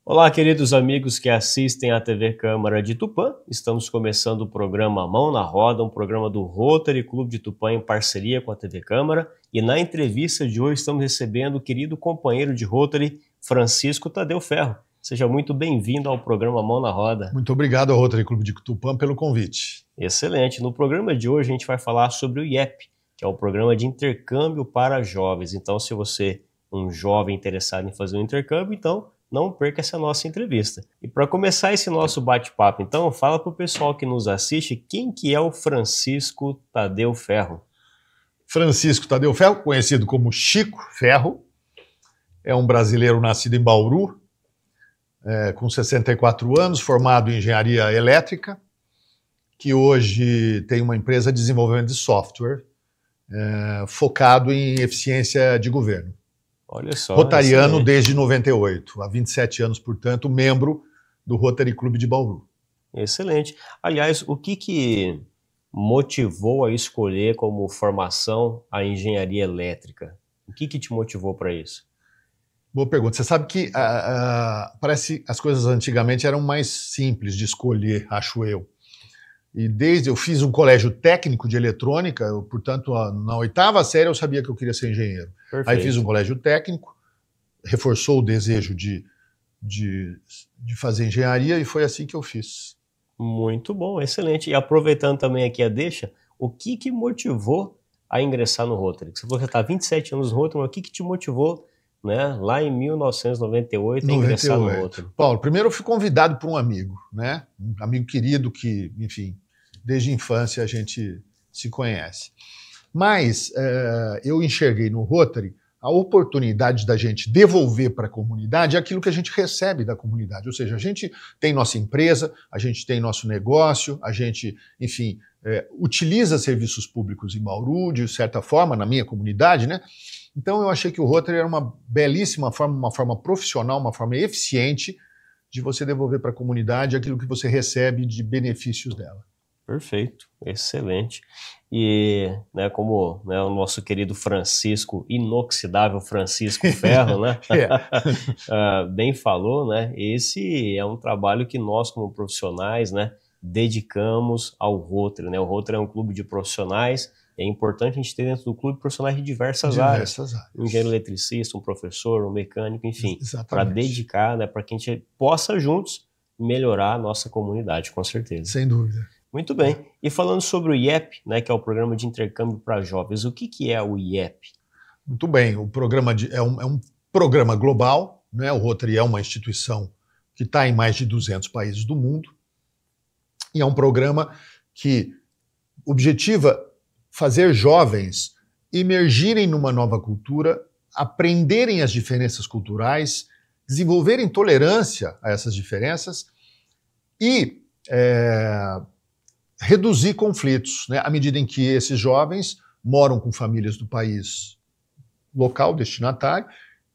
Olá, queridos amigos que assistem à TV Câmara de Tupã. Estamos começando o programa Mão na Roda, um programa do Rotary Clube de Tupã em parceria com a TV Câmara. E na entrevista de hoje estamos recebendo o querido companheiro de Rotary, Francisco Tadeu Ferro. Seja muito bem-vindo ao programa Mão na Roda. Muito obrigado ao Rotary Clube de Tupã pelo convite. Excelente. No programa de hoje a gente vai falar sobre o IEP, que é o Programa de Intercâmbio para Jovens. Então, se você é um jovem interessado em fazer um intercâmbio, então não perca essa nossa entrevista. E para começar esse nosso bate-papo, então, fala para o pessoal que nos assiste quem que é o Francisco Tadeu Ferro. Francisco Tadeu Ferro, conhecido como Chico Ferro, é um brasileiro nascido em Bauru, com 64 anos, formado em engenharia elétrica, que hoje tem uma empresa de desenvolvimento de software focado em eficiência de governo. Olha só. Rotariano excelente. desde 98, há 27 anos, portanto, membro do Rotary Clube de Bauru. Excelente. Aliás, o que motivou a escolher como formação a engenharia elétrica? O que te motivou para isso? Boa pergunta. Você sabe que parece que as coisas antigamente eram mais simples de escolher, acho eu. E eu fiz um colégio técnico de eletrônica, portanto, na oitava série eu sabia que eu queria ser engenheiro. Perfeito. Aí fiz um colégio técnico, reforçou o desejo de fazer engenharia e foi assim que eu fiz. Muito bom, excelente. E aproveitando também aqui a deixa, o que motivou a ingressar no Rotary? Você falou que está há 27 anos no Rotary, mas o que te motivou, né, lá em 1998 a ingressar no Rotary? Paulo, primeiro eu fui convidado por um amigo, né? Um amigo querido que, enfim, desde a infância a gente se conhece. Mas eu enxerguei no Rotary a oportunidade da gente devolver para a comunidade aquilo que a gente recebe da comunidade. Ou seja, a gente tem nossa empresa, a gente tem nosso negócio, a gente, enfim, utiliza serviços públicos em Bauru, de certa forma, na minha comunidade, né? Então eu achei que o Rotary era uma belíssima forma, uma forma profissional, uma forma eficiente de você devolver para a comunidade aquilo que você recebe de benefícios dela. Perfeito, excelente. E, né, como, né, o nosso querido Francisco, inoxidável Francisco Ferro, né, bem falou, né, esse é um trabalho que nós, como profissionais, né, dedicamos ao Rotary, né? O Rotary é um clube de profissionais. É importante a gente ter dentro do clube profissionais de diversas áreas. Um engenheiro eletricista, um professor, um mecânico, enfim, para dedicar, né, para que a gente possa juntos melhorar a nossa comunidade, com certeza. Sem dúvida. Muito bem. E falando sobre o IEP, né, que é o Programa de Intercâmbio para Jovens, o que é o IEP? Muito bem, o programa é um programa global, né? O Rotary é uma instituição que está em mais de 200 países do mundo, e é um programa que objetiva fazer jovens emergirem numa nova cultura, aprenderem as diferenças culturais, desenvolverem tolerância a essas diferenças e reduzir conflitos, né, à medida em que esses jovens moram com famílias do país local, destinatário,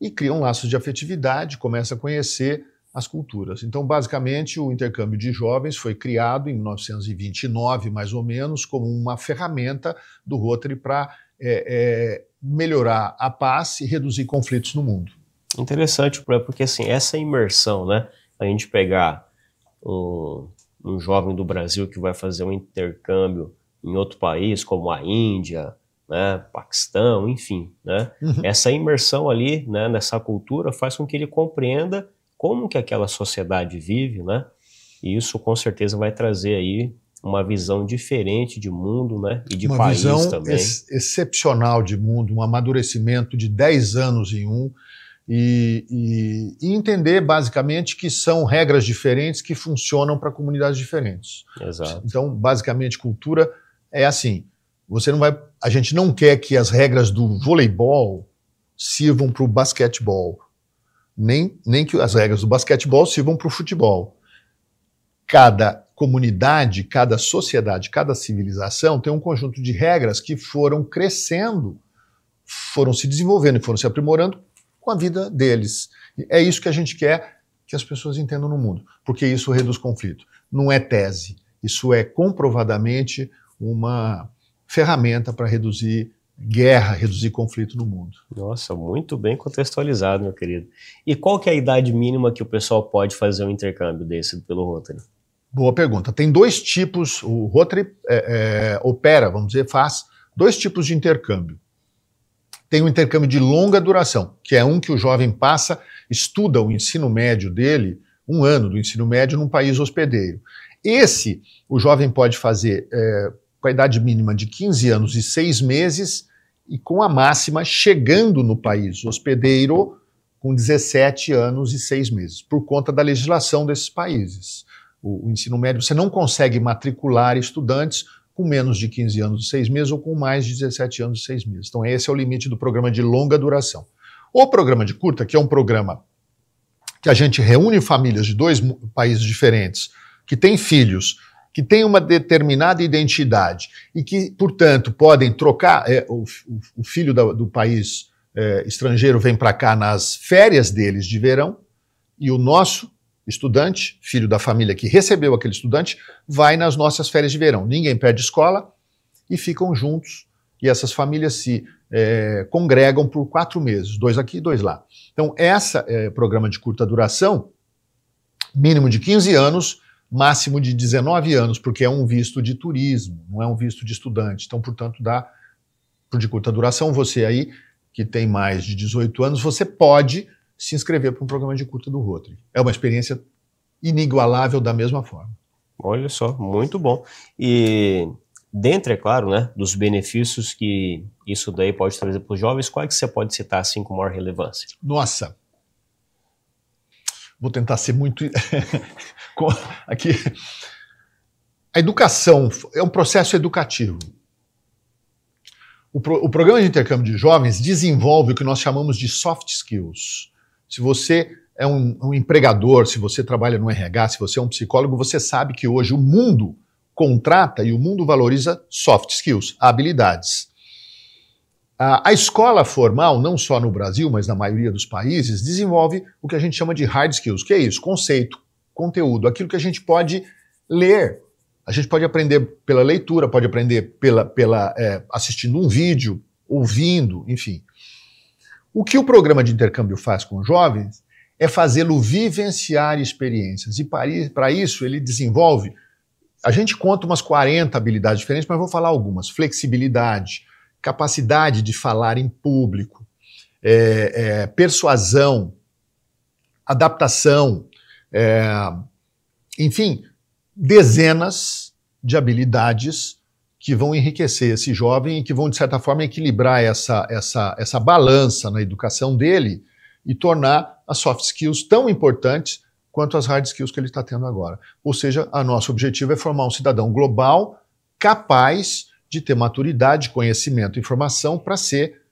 e criam laços de afetividade, começam a conhecer as culturas. Então, basicamente, o intercâmbio de jovens foi criado em 1929, mais ou menos, como uma ferramenta do Rotary para melhorar a paz e reduzir conflitos no mundo. Interessante, porque assim, essa imersão, né, a gente pegar um jovem do Brasil que vai fazer um intercâmbio em outro país, como a Índia, né, Paquistão, enfim, né, essa imersão ali, né, nessa cultura faz com que ele compreenda como que aquela sociedade vive, né, e isso com certeza vai trazer aí uma visão diferente de mundo, né, e de país também. Uma visão excepcional de mundo, um amadurecimento de 10 anos em um, e entender basicamente que são regras diferentes que funcionam para comunidades diferentes. Exato. Então, basicamente, cultura é assim, a gente não quer que as regras do voleibol sirvam para o basquetebol, nem que as regras do basquetebol sirvam para o futebol. Cada comunidade, cada sociedade, cada civilização tem um conjunto de regras que foram crescendo, foram se desenvolvendo e foram se aprimorando com a vida deles. É isso que a gente quer que as pessoas entendam no mundo, porque isso reduz conflito. Não é tese, isso é comprovadamente uma ferramenta para reduzir guerra, reduzir conflito no mundo. Nossa, muito bem contextualizado, meu querido. E qual que é a idade mínima que o pessoal pode fazer um intercâmbio desse pelo Rotary? Boa pergunta. Tem dois tipos, o Rotary opera, vamos dizer, faz dois tipos de intercâmbio. Tem o intercâmbio de longa duração, que é um que o jovem passa, estuda o ensino médio dele, um ano do ensino médio num país hospedeiro. Esse, o jovem pode fazer com a idade mínima de 15 anos e 6 meses e com a máxima chegando no país hospedeiro com 17 anos e 6 meses, por conta da legislação desses países. O ensino médio, você não consegue matricular estudantes com menos de 15 anos e 6 meses ou com mais de 17 anos e 6 meses. Então esse é o limite do programa de longa duração. O programa de curta, que é um programa que a gente reúne famílias de 2 países diferentes, que têm filhos, que têm uma determinada identidade e que, portanto, podem trocar, o filho do país estrangeiro vem para cá nas férias deles de verão e o nosso estudante, filho da família que recebeu aquele estudante, vai nas nossas férias de verão. Ninguém perde escola e ficam juntos. E essas famílias se congregam por 4 meses, 2 aqui e 2 lá. Então, essa é programa de curta duração, mínimo de 15 anos, máximo de 19 anos, porque é um visto de turismo, não é um visto de estudante. Então, portanto, dá de curta duração. Você aí, que tem mais de 18 anos, você pode se inscrever para um programa de curta do Rotary. É uma experiência inigualável da mesma forma. Olha só, muito bom. E dentre, é claro, né, dos benefícios que isso daí pode trazer para os jovens, qual é que você pode citar assim com maior relevância? Nossa, vou tentar ser muito... Aqui, a educação é um processo educativo. O programa de intercâmbio de jovens desenvolve o que nós chamamos de soft skills. Se você é um empregador, se você trabalha no RH, se você é um psicólogo, você sabe que hoje o mundo contrata e o mundo valoriza soft skills, habilidades. A escola formal, não só no Brasil, mas na maioria dos países, desenvolve o que a gente chama de hard skills, que é isso, conceito, conteúdo, aquilo que a gente pode ler. A gente pode aprender pela leitura, pode aprender assistindo um vídeo, ouvindo, enfim. O que o programa de intercâmbio faz com os jovens é fazê-lo vivenciar experiências. E para isso ele desenvolve, a gente conta umas 40 habilidades diferentes, mas vou falar algumas. Flexibilidade, capacidade de falar em público, persuasão, adaptação, enfim, dezenas de habilidades que vão enriquecer esse jovem e que vão, de certa forma, equilibrar essa balança na educação dele e tornar as soft skills tão importantes quanto as hard skills que ele está tendo agora. Ou seja, o nosso objetivo é formar um cidadão global capaz de ter maturidade, conhecimento e informação para ser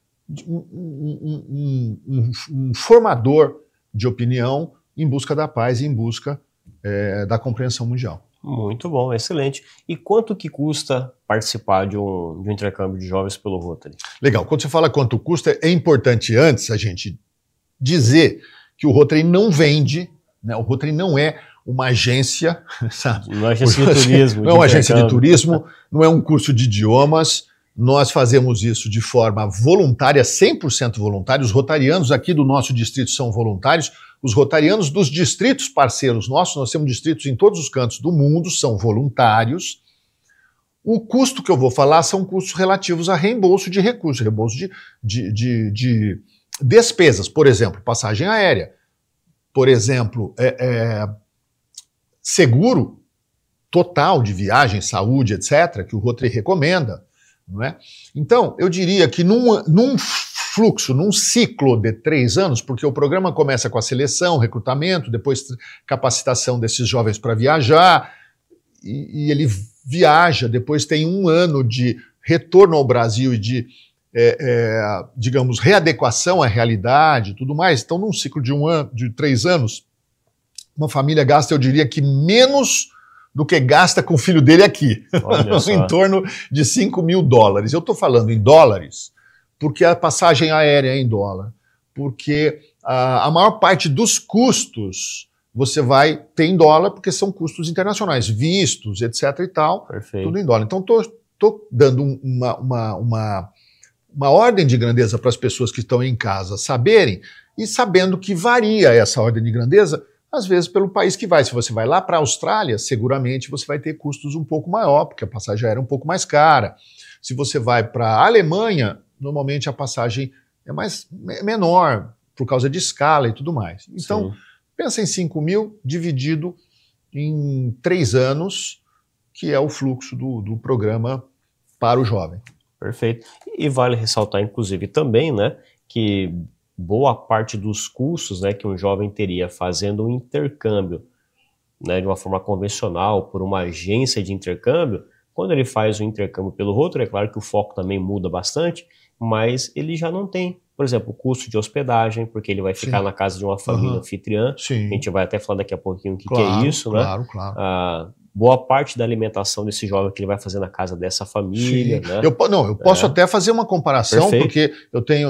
um formador de opinião em busca da paz e em busca da compreensão mundial. Muito bom, excelente. E quanto que custa participar de um intercâmbio de jovens pelo Rotary? Legal, quando você fala quanto custa, é importante antes a gente dizer que o Rotary não vende, né? O Rotary não é uma agência, sabe? Não é agência de turismo. Não é uma agência de turismo, não é um curso de idiomas. Nós fazemos isso de forma voluntária, 100% voluntária. Os rotarianos aqui do nosso distrito são voluntários. Os rotarianos dos distritos parceiros nossos, nós temos distritos em todos os cantos do mundo, são voluntários. O custo que eu vou falar são custos relativos a reembolso de recursos, reembolso de despesas, por exemplo, passagem aérea, por exemplo, seguro total de viagem, saúde, etc., que o Rotary recomenda. Não é? Então, eu diria que num fluxo, num ciclo de 3 anos, porque o programa começa com a seleção, recrutamento, depois capacitação desses jovens para viajar, e ele viaja, depois tem 1 ano de retorno ao Brasil e de, digamos, readequação à realidade e tudo mais. Então, num ciclo de 3 anos, uma família gasta, eu diria que menos do que gasta com o filho dele aqui, em torno de $5.000. Eu estou falando em dólares porque a passagem aérea é em dólar, porque a maior parte dos custos você vai ter em dólar, porque são custos internacionais, vistos, etc. e tal, Perfeito. Tudo em dólar. Então estou dando uma ordem de grandeza para as pessoas que estão em casa saberem, e sabendo que varia essa ordem de grandeza, às vezes pelo país que vai. Se você vai lá para a Austrália, seguramente você vai ter custos um pouco maior, porque a passagem aérea é um pouco mais cara. Se você vai para a Alemanha, normalmente a passagem é menor, por causa de escala e tudo mais. Então, pensa em 5 mil dividido em 3 anos, que é o fluxo do programa para o jovem. Perfeito. E vale ressaltar, inclusive, também, né, que boa parte dos custos, né, que um jovem teria fazendo um intercâmbio, né, de uma forma convencional, por uma agência de intercâmbio, quando ele faz o intercâmbio pelo Rotary, é claro que o foco também muda bastante, mas ele já não tem, por exemplo, o custo de hospedagem, porque ele vai ficar na casa de uma família anfitriã. Sim. A gente vai até falar daqui a pouquinho o que claro, é isso, né? Claro. Boa parte da alimentação desse jovem que ele vai fazer na casa dessa família. Né? Eu posso até fazer uma comparação, Perfeito. porque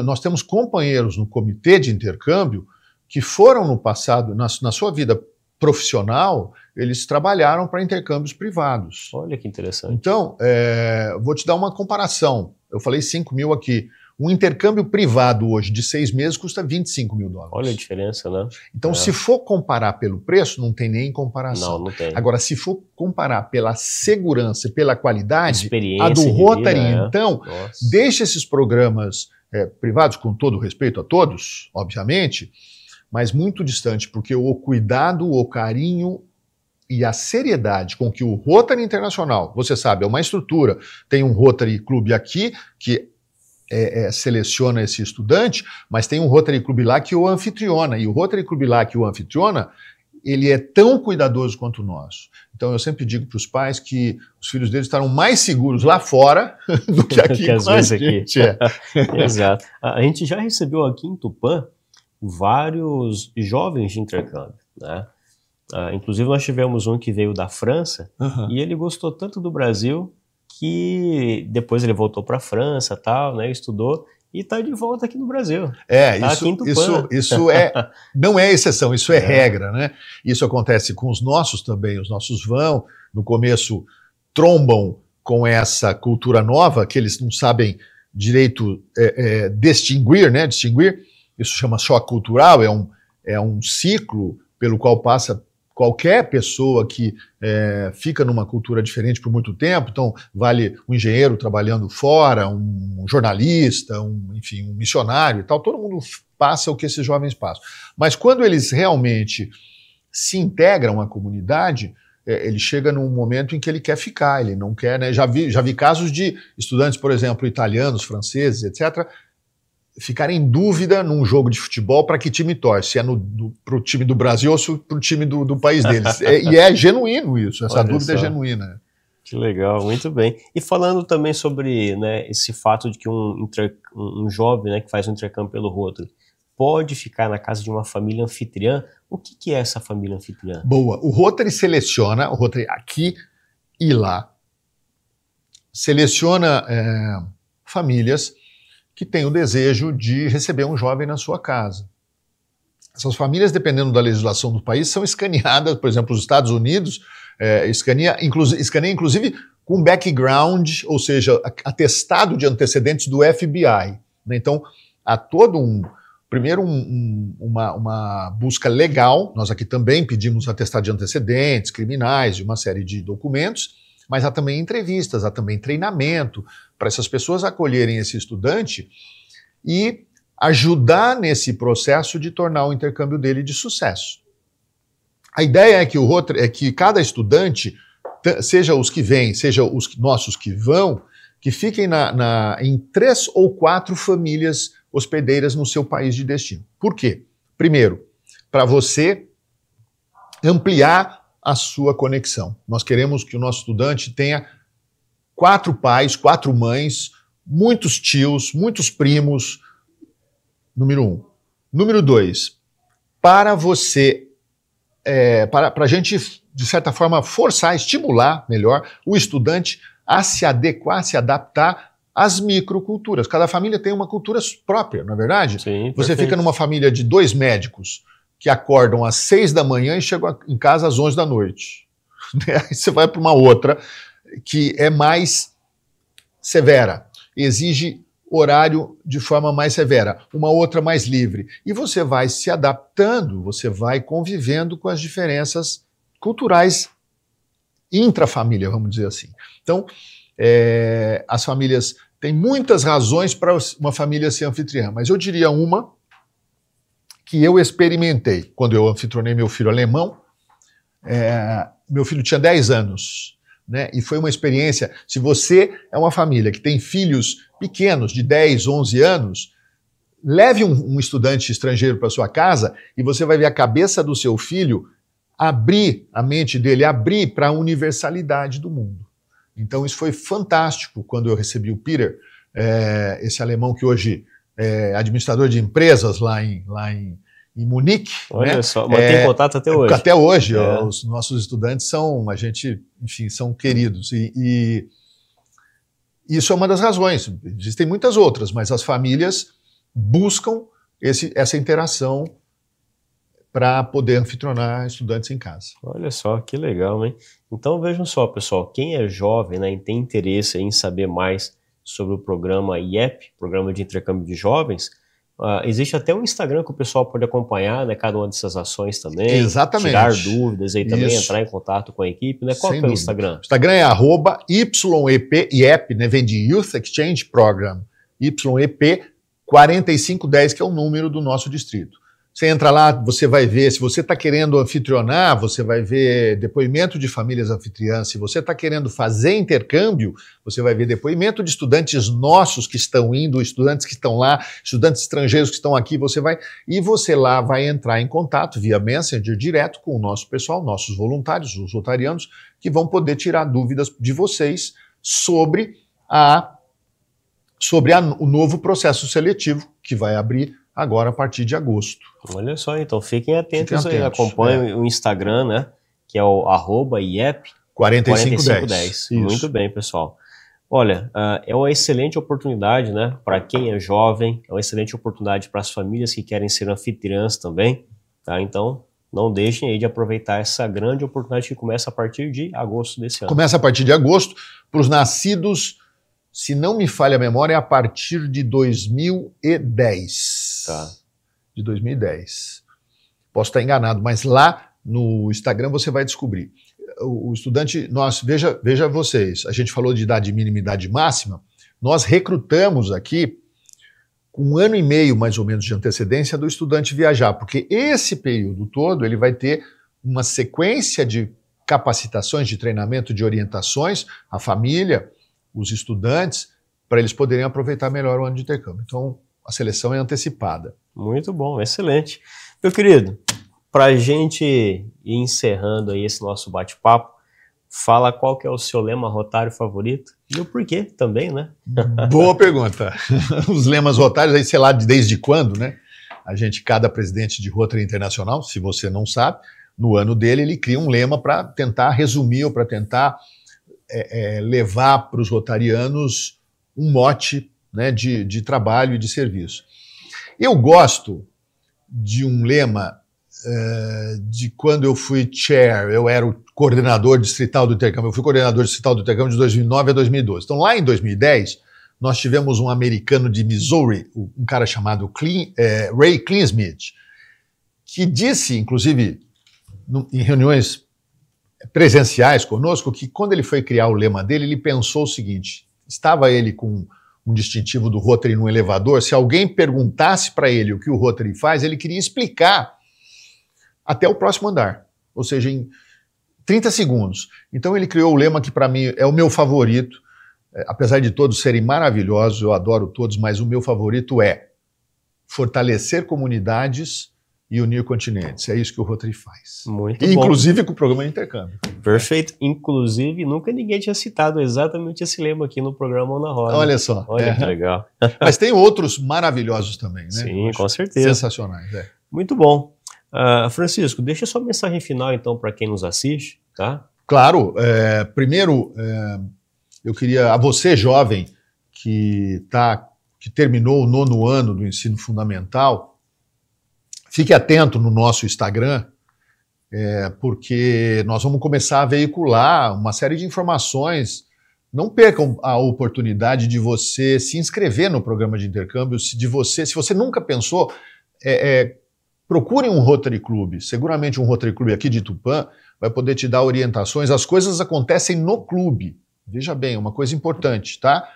nós temos companheiros no comitê de intercâmbio que foram no passado, na sua vida profissional, eles trabalharam para intercâmbios privados. Olha que interessante. Então, vou te dar uma comparação. Eu falei 5 mil aqui. Um intercâmbio privado hoje de 6 meses custa 25 mil dólares. Olha a diferença, né? Então, se for comparar pelo preço, não tem nem comparação. Não tem. Agora, se for comparar pela segurança e pela qualidade, experiência a do Rotary, vida, então, deixa esses programas privados, com todo respeito a todos, obviamente, mas muito distante, porque o cuidado, o carinho e a seriedade com que o Rotary Internacional, você sabe, é uma estrutura, tem um Rotary Club aqui que seleciona esse estudante, mas tem um Rotary Club lá que o anfitriona, e o Rotary Club lá que o anfitriona, ele é tão cuidadoso quanto o nosso. Então eu sempre digo para os pais que os filhos deles estarão mais seguros lá fora do que aqui que às vezes aqui. Exato. A gente já recebeu aqui em Tupã vários jovens de intercâmbio, né? Inclusive nós tivemos um que veio da França e ele gostou tanto do Brasil que depois ele voltou para a França, tal, né, estudou e está de volta aqui no Brasil. Isso não é exceção, isso é regra, né? Isso acontece com os nossos também. Os nossos vão, no começo, trombam com essa cultura nova que eles não sabem direito distinguir, né? Isso chama choque cultural, é um ciclo pelo qual passa qualquer pessoa que fica numa cultura diferente por muito tempo. Então, vale um engenheiro trabalhando fora, um jornalista, enfim, um missionário e tal. Todo mundo passa o que esses jovens passam. Mas quando eles realmente se integram à comunidade, ele chega num momento em que ele quer ficar, ele não quer, né? Já vi casos de estudantes, por exemplo, italianos, franceses, etc., ficar em dúvida num jogo de futebol para que time torce, se é para o time do Brasil ou para o time do país deles. E é genuíno isso, essa dúvida é genuína. Que legal, muito bem. E falando também sobre, né, esse fato de que um jovem, né, que faz um intercâmbio pelo Rotary pode ficar na casa de uma família anfitriã, o que é essa família anfitriã? Boa, o Rotary seleciona, o Rotary aqui e lá, seleciona famílias que tem o desejo de receber um jovem na sua casa. Essas famílias, dependendo da legislação do país, são escaneadas, por exemplo, os Estados Unidos escaneia inclusive com background, ou seja, atestado de antecedentes do FBI. Né? Então, há todo uma busca legal, nós aqui também pedimos atestado de antecedentes criminais, de uma série de documentos, mas há também entrevistas, há também treinamento para essas pessoas acolherem esse estudante e ajudar nesse processo de tornar o intercâmbio dele de sucesso. A ideia é que cada estudante, seja os que vêm, seja os nossos que vão, que fiquem em 3 ou 4 famílias hospedeiras no seu país de destino. Por quê? Primeiro, para você ampliar a sua conexão. Nós queremos que o nosso estudante tenha 4 pais, 4 mães, muitos tios, muitos primos, número 1. Número 2, para você, para a gente, de certa forma, forçar, estimular melhor o estudante a se adequar, se adaptar às microculturas. Cada família tem uma cultura própria, não é verdade? Sim, você perfeito. fica numa família de 2 médicos que acordam às 6 da manhã e chegam em casa às 11 da noite. Aí você vai para uma outra que é mais severa, exige horário de forma mais severa, uma outra mais livre. E você vai se adaptando, você vai convivendo com as diferenças culturais intrafamília, vamos dizer assim. Então, as famílias têm muitas razões para uma família ser anfitriã, mas eu diria uma que eu experimentei quando eu anfitrionei meu filho alemão. Meu filho tinha 10 anos, né? E foi uma experiência. Se você é uma família que tem filhos pequenos, de 10, 11 anos, leve um estudante estrangeiro para sua casa e você vai ver a cabeça do seu filho abrir, a mente dele abrir para a universalidade do mundo. Então isso foi fantástico quando eu recebi o Peter, esse alemão que hoje é administrador de empresas lá em Munique. Olha, né? só, mantém contato até hoje. Até hoje, os nossos estudantes são queridos. E isso é uma das razões. Existem muitas outras, mas as famílias buscam essa interação para poder anfitrionar estudantes em casa. Olha só, que legal, hein? Então vejam só, pessoal, quem é jovem, né, e tem interesse em saber mais sobre o programa IEP, Programa de Intercâmbio de Jovens, existe até um Instagram que o pessoal pode acompanhar, né, cada uma dessas ações também. Exatamente. Tirar dúvidas aí também, Isso. entrar em contato com a equipe, né? Qual que é o Instagram? O Instagram é @YEP, IEP, né, vem de Youth Exchange Program, YEP 4510, que é o número do nosso distrito. Você entra lá, você vai ver, se você está querendo anfitrionar, você vai ver depoimento de famílias anfitriãs. Se você está querendo fazer intercâmbio, você vai ver depoimento de estudantes nossos que estão indo, estudantes que estão lá, estudantes estrangeiros que estão aqui. Você lá vai entrar em contato via Messenger direto com o nosso pessoal, nossos voluntários, os rotarianos, que vão poder tirar dúvidas de vocês sobre o novo processo seletivo que vai abrir agora a partir de agosto. Olha só, então fiquem atentos aí, acompanhem o Instagram, né, que é o @IEP 4510. Muito bem, pessoal. Olha, é uma excelente oportunidade, né, para quem é jovem, é uma excelente oportunidade para as famílias que querem ser anfitriãs também, tá? Então, não deixem aí de aproveitar essa grande oportunidade que começa a partir de agosto desse ano. Começa a partir de agosto, para os nascidos, se não me falha a memória, é a partir de 2010. Tá. De 2010. Posso estar enganado, mas lá no Instagram você vai descobrir. O estudante, veja vocês, a gente falou de idade mínima e idade máxima, nós recrutamos aqui com 1 ano e meio, mais ou menos, de antecedência do estudante viajar, porque esse período todo ele vai ter uma sequência de capacitações, de treinamento, de orientações, a família, os estudantes, para eles poderem aproveitar melhor o ano de intercâmbio. Então, a seleção é antecipada. Muito bom, excelente. Meu querido, para a gente ir encerrando aí esse nosso bate-papo, fala qual que é o seu lema rotário favorito e o porquê também, né? Boa pergunta. Os lemas rotários, aí sei lá desde quando, né? Cada presidente de Rotary Internacional, se você não sabe, no ano dele ele cria um lema para tentar resumir ou para tentar levar para os rotarianos um mote, né, de trabalho e de serviço. Eu gosto de um lema de quando eu fui chair, eu era o coordenador distrital do intercâmbio, eu fui coordenador distrital do intercâmbio de 2009 a 2012. Então lá em 2010, nós tivemos um americano de Missouri, um cara chamado Ray Cleansmith, que disse, inclusive, em reuniões presenciais conosco, que quando ele foi criar o lema dele, ele pensou o seguinte: estava ele com um distintivo do Rotary no elevador, se alguém perguntasse para ele o que o Rotary faz, ele queria explicar até o próximo andar, ou seja, em 30 segundos. Então ele criou o lema que para mim é o meu favorito, apesar de todos serem maravilhosos, eu adoro todos, mas o meu favorito é fortalecer comunidades e unir continentes. É isso que o Rotary faz. Muito e, bom. Inclusive com o programa de intercâmbio. Perfeito. Inclusive, nunca ninguém tinha citado exatamente esse lema aqui no programa Mão na Roda. Olha só. Olha que legal. Mas tem outros maravilhosos também, né? Sim, com certeza. Sensacionais. Muito bom. Francisco, deixa sua mensagem final, então, para quem nos assiste, tá? Claro. Primeiro, eu queria, a você, jovem, que terminou o 9º ano do ensino fundamental, fique atento no nosso Instagram, porque nós vamos começar a veicular uma série de informações não percam a oportunidade de você se inscrever no programa de intercâmbio, se você nunca pensou, procure um Rotary Club. Seguramente um Rotary Club aqui de Tupã vai poder te dar orientações. As coisas acontecem no clube. Veja bem, é uma coisa importante, tá?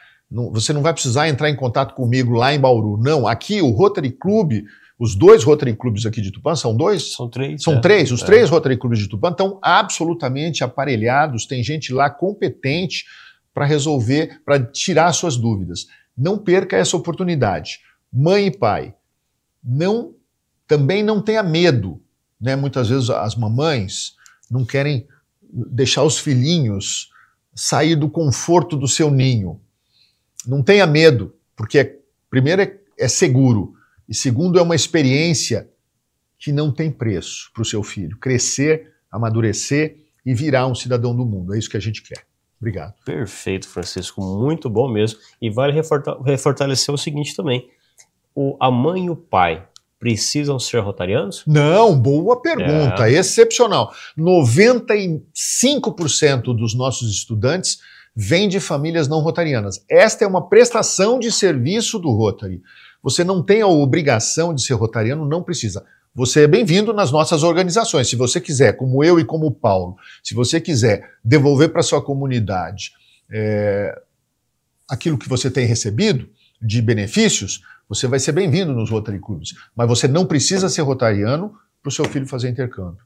Você não vai precisar entrar em contato comigo lá em Bauru. Não, aqui o Rotary Club, os 2 Rotary Clubs aqui de Tupã, são 2? São 3. São 3. Os 3 Rotary Clubs de Tupã estão absolutamente aparelhados, tem gente lá competente para resolver, para tirar suas dúvidas. Não perca essa oportunidade. Mãe e pai, também não tenha medo, né? Muitas vezes as mamães não querem deixar os filhinhos sair do conforto do seu ninho. Não tenha medo, porque primeiro é seguro e segundo é uma experiência que não tem preço para o seu filho. Crescer, amadurecer e virar um cidadão do mundo. É isso que a gente quer. Obrigado. Perfeito, Francisco. Muito bom mesmo. E vale refortalecer o seguinte também. A mãe e o pai precisam ser rotarianos? Não, boa pergunta, excepcional. 95% dos nossos estudantes vêm de famílias não rotarianas. Esta é uma prestação de serviço do Rotary. Você não tem a obrigação de ser rotariano, não precisa. Você é bem-vindo nas nossas organizações. Se você quiser, como eu e como o Paulo, se você quiser devolver para sua comunidade aquilo que você tem recebido de benefícios, você vai ser bem-vindo nos Rotary Clubs. Mas você não precisa ser rotariano para o seu filho fazer intercâmbio.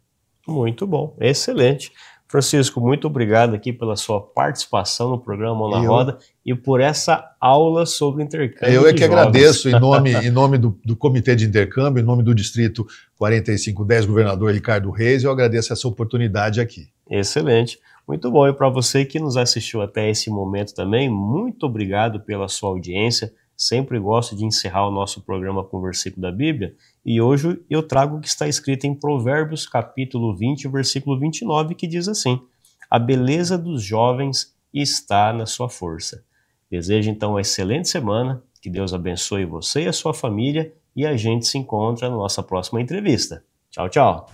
Muito bom, excelente. Francisco, muito obrigado aqui pela sua participação no programa Mão na Roda e por essa aula sobre intercâmbio. Eu é que agradeço em nome do Comitê de Intercâmbio, em nome do Distrito 4510, governador Ricardo Reis, eu agradeço essa oportunidade aqui. Excelente. Muito bom. E para você que nos assistiu até esse momento também, muito obrigado pela sua audiência. Sempre gosto de encerrar o nosso programa com o versículo da Bíblia, e hoje eu trago o que está escrito em Provérbios, capítulo 20, versículo 29, que diz assim: a beleza dos jovens está na sua força. Desejo então uma excelente semana, que Deus abençoe você e a sua família, e a gente se encontra na nossa próxima entrevista. Tchau, tchau!